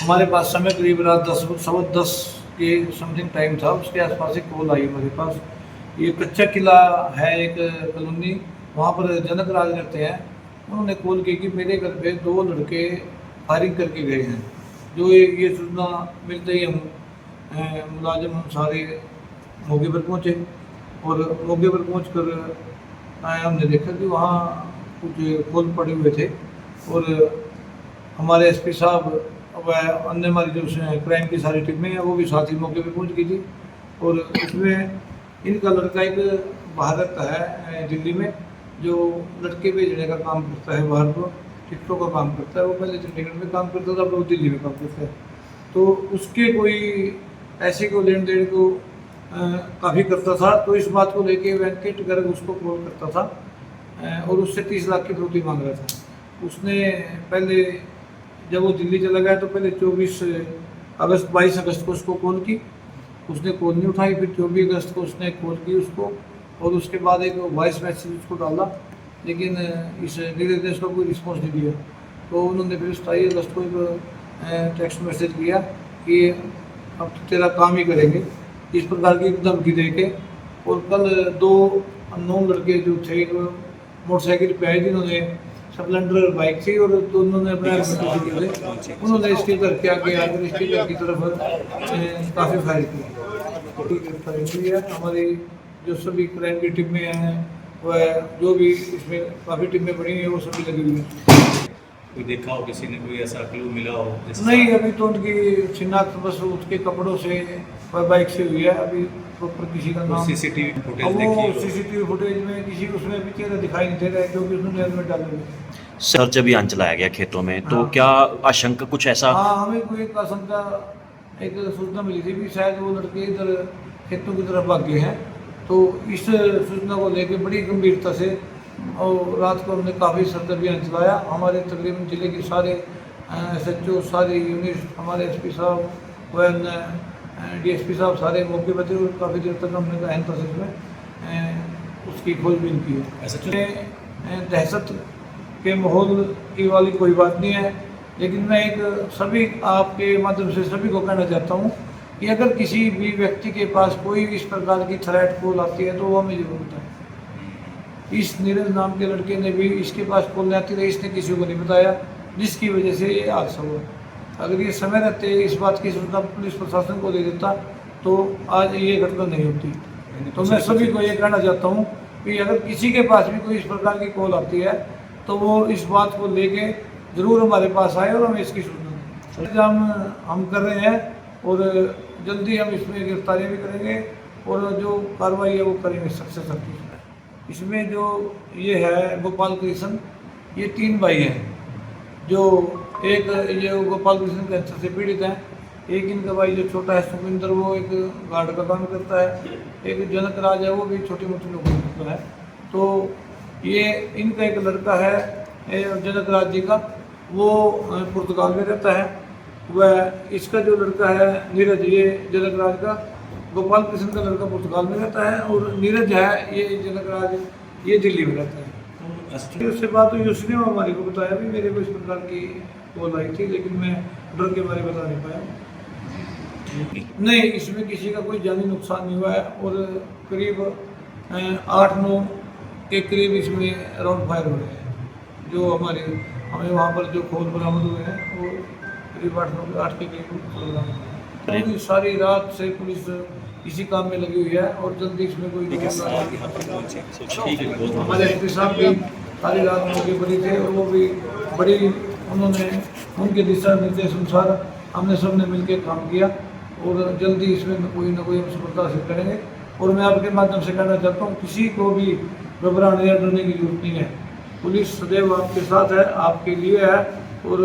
हमारे पास समय करीब रात 10 के समथिंग टाइम था। उसके आसपास एक कॉल आई हमारे पास। ये कच्चा किला है एक कॉलोनी, वहाँ पर जनक राज रहते हैं। उन्होंने कॉल की कि मेरे घर पे 2 लड़के फायरिंग करके गए हैं। जो ये सूचना मिलते ही हम मुलाजिम हम सारे मौके पर पहुँचे और मौके पर पहुँच कर हमने देखा कि वहाँ कुछ खोल पड़े हुए थे और हमारे एसपी साहब व अन्य हमारी जो क्राइम की सारी टीमें हैं वो भी साथ ही मौके पे पहुंच गई थी। और इसमें इनका लड़का एक बाहर रहता है दिल्ली में, जो लड़के भेजने का काम करता है बाहर को, टिकटों का काम करता है। वो पहले चंडीगढ़ में काम करता था, अब वो दिल्ली में काम करता है। तो उसके कोई ऐसे को लेन देन को काफ़ी करता था। तो इस बात को लेके वेंकट गर्ग उसको कॉल करता था और उससे 30 लाख की फिरौती मांग रहा था। उसने पहले जब वो दिल्ली चला गया तो पहले 22 अगस्त को उसको कॉल की, उसने कॉल नहीं उठाई। फिर 24 अगस्त को उसने कॉल की उसको और उसके बाद एक वॉइस मैसेज उसको डाला, लेकिन इस नीरज ने उसका कोई रिस्पॉन्स नहीं दिया। तो उन्होंने फिर 27 अगस्त को एक टेक्स्ट मैसेज किया कि अब तो तेरा काम ही करेंगे, इस प्रकार की धमकी दे के। और कल 2 अननोन लड़के जो थे मोटरसाइकिल पे आए, जिन्होंने स्प्लेंडर बाइक थी और दोनों ने अपने उन्होंने इसके घर के आगे आकर इसके घर की तरफ काफ़ी फायर की है। हमारी जो सभी क्राइम की टीमें हैं वह जो भी इसमें काफ़ी टीमें बनी हैं वो सभी लगी हुई हैं। कोई देखा हो, किसी ने कोई ऐसा क्लू मिला हो? नहीं, अभी तो उनकी शिनाख्त बस उसके कपड़ों से व बाइक से हुई है। अभी प्रॉपर किसी का नाम सीसीटीवी फुटेज वो देखी? सीसीटीवी फुटेज में किसी उसमें भी चेहरा दिखाई नहीं दे रहा है, क्योंकि उसने हेलमेट डाले हुए। सर्च अभियान चलाया गया खेतों में, तो हाँ। क्या आशंका कुछ ऐसा? हाँ, हमें कोई एक आशंका, एक सूचना मिली थी कि शायद वो लड़के इधर खेतों की तरफ भाग गए हैं। तो इस सूचना को लेकर बड़ी गंभीरता से और रात को हमने काफ़ी सर्च अभियान चलाया। हमारे तकरीबन जिले के सारे SHO, सारे यूनिट, हमारे SP साहब व DSP साहब सारे मौके पर थे और काफ़ी देर तक हमने गहन तसद में उसकी खोजबीन की है। दहशत के माहौल की वाली कोई बात नहीं है, लेकिन मैं एक सभी आपके माध्यम से सभी को कहना चाहता हूँ कि अगर किसी भी व्यक्ति के पास कोई इस प्रकार की थ्रेट कॉल आती है तो वो हमें जरूर बताएं। इस नीरज नाम के लड़के ने भी इसके पास कॉल आती रही, इसने किसी को नहीं बताया, जिसकी वजह से ये हादसा हुआ। अगर ये समय रहते इस बात की सूचना पुलिस प्रशासन को दे देता तो आज ये घटना नहीं होती। तो मैं सभी को ये कहना चाहता हूँ कि अगर किसी के पास भी कोई इस प्रकार की कॉल आती है तो वो इस बात को लेके ज़रूर हमारे पास आए और हमें इसकी सूचना दें। हम कर रहे हैं और जल्दी हम इसमें गिरफ्तारी भी करेंगे और जो कार्रवाई है वो करेंगे सख्त से सख्त। इसमें जो ये है गोपाल कृष्ण, ये 3 भाई हैं। जो एक ये गोपाल कृष्ण कैंसर से पीड़ित हैं। एक इनका भाई जो छोटा है सुखविंदर, वो एक गार्ड का काम करता है। एक जनक राज है, वो भी छोटी मोटी नौकरी करता है। तो ये इनका एक लड़का है जनक राज जी का, वो पुर्तगाल में रहता है। वह इसका जो लड़का है नीरज, ये जनक राज का, गोपाल कृष्ण का लड़का पुर्तगाल में रहता है और नीरज है ये जनक राज, ये दिल्ली में रहता है। तो उससे बात हुई, उसने हमारे को बताया भी मेरे को इस प्रकार की कॉल आई थी, लेकिन मैं डर के बारे बता नहीं पाया। नहीं, इसमें किसी का कोई जानी नुकसान नहीं हुआ है और करीब 8-9 के करीब इसमें राउंड फायर हो रहे हैं। जो हमें वहाँ पर जो खोल बरामद हुए हैं वो करीब 8 के करीब बरामद हुए। सारी रात से पुलिस इसी काम में लगी हुई है और जल्दी इसमें कोई हमारे SP साहब भी सारी रात मौके पर ही थे और वो भी बड़ी उन्होंने उनके दिशा निर्देश अनुसार हमने सब ने मिलकर काम किया और जल्दी इसमें कोई ना कोई हम सफलता हासिल करेंगे। और मैं आपके माध्यम से कहना चाहता हूँ, किसी को भी घबराने या डरने की जरूरत नहीं है। पुलिस सदैव आपके साथ है, आपके लिए है और